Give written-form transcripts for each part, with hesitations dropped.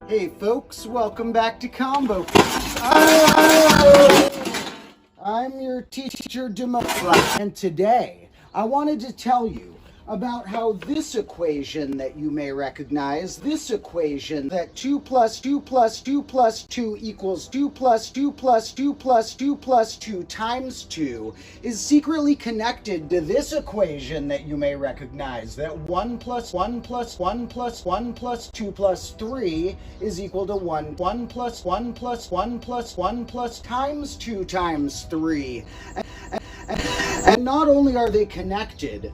Hey folks, welcome back to Combo. I'm your teacher, demotro, and today I wanted to tell you about how this equation that you may recognize, this equation that 2 plus 2 plus 2 plus 2 equals 2 plus 2 plus 2 plus 2 plus 2 times 2, is secretly connected to this equation that you may recognize, that 1 plus 1 plus 1 plus 1 plus 2 plus 3 is equal to 1. 1 plus 1 plus 1 plus 1 plus times 2 times 3. And not only are they connected,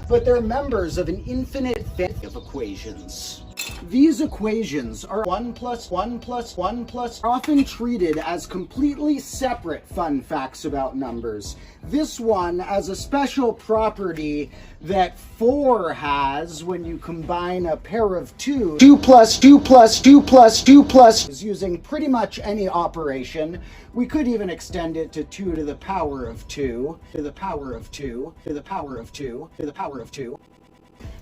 but they're members of an infinite family of equations. These equations are 1 plus 1 plus 1 plus are often treated as completely separate fun facts about numbers. This one has a special property that 4 has when you combine a pair of 2. 2 plus 2 plus 2 plus 2 plus is using pretty much any operation. We could even extend it to 2 to the power of 2, to the power of 2, to the power of 2, to the power of 2.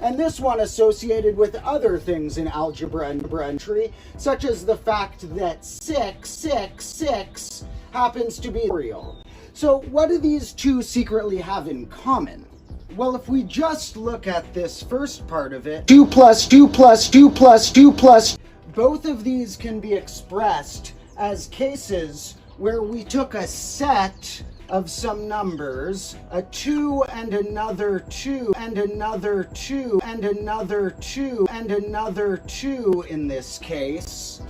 And this one associated with other things in algebra and entry, such as the fact that 6 happens to be real. So what do these two secretly have in common? Well, if we just look at this first part of it, 2 plus 2 plus 2 plus 2 plus, both of these can be expressed as cases where we took a set of some numbers, a 2 and another 2 and another 2 and another 2 and another 2 in this case,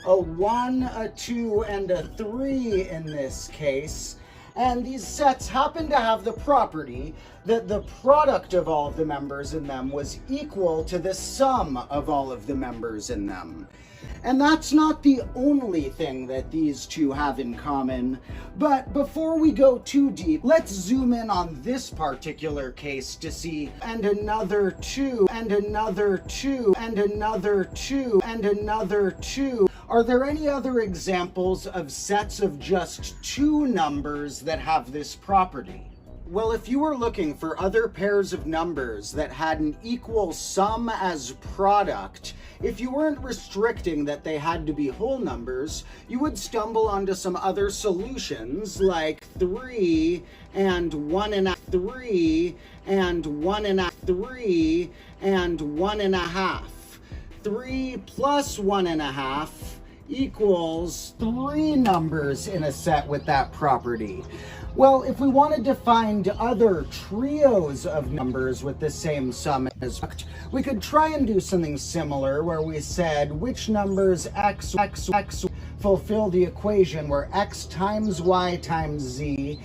a 1, a 2, and a 3 in this case. And these sets happen to have the property that the product of all of the members in them was equal to the sum of all of the members in them. And that's not the only thing that these two have in common. But before we go too deep, let's zoom in on this particular case to see, and another 2, and another 2, and another 2, and another 2. Are there any other examples of sets of just 2 numbers that have this property? Well, if you were looking for other pairs of numbers that had an equal sum as product, if you weren't restricting that they had to be whole numbers, you would stumble onto some other solutions like 3 and 1 and a 3 and 1 and a 3 and 1 and a half. 3 plus 1 and a half equals 3 numbers in a set with that property. Well, if we wanted to find other trios of numbers with the same sum as product, we could try and do something similar where we said which numbers x fulfill the equation where x times y times z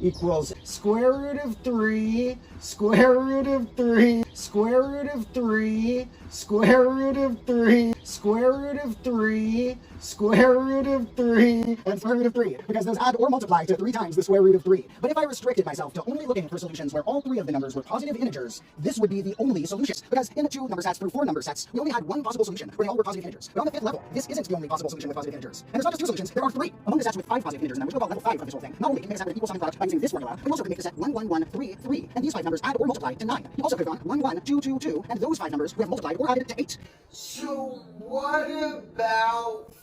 equals square root of 3, square root of 3, square root of 3, square root of 3, square root of 3, square root of 3, and square root of 3, because those add or multiply to 3 times the square root of 3. But if I restricted myself to only looking for solutions where all 3 of the numbers were positive integers, this would be the only solution. Because in the 2 number sets through 4 number sets, we only had one possible solution where they all were positive integers. But on the 5th level, this isn't the only possible solution with positive integers. And there's not just 2 solutions, there are 3. Among the sets with 5 positive integers in them, which we'll call level 5 of this whole thing. Not only can we make a set with an equal sum and product by using this formula, we also can make the set 1, 1, 1, 3, 3, and these 5 numbers add or multiply to 9. You also could have gone 1, 1, 2, 2, 2, and those 5 numbers we have multiplied or added to 8. So what about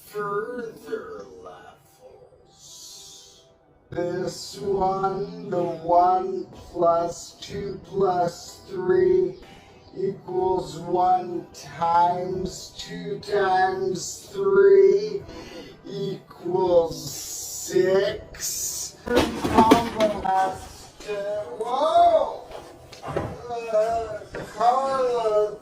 further levels? This one, the 1 plus 2 plus 3 equals 1 times 2 times 3 equals 6. Combo has to, whoa! Carla.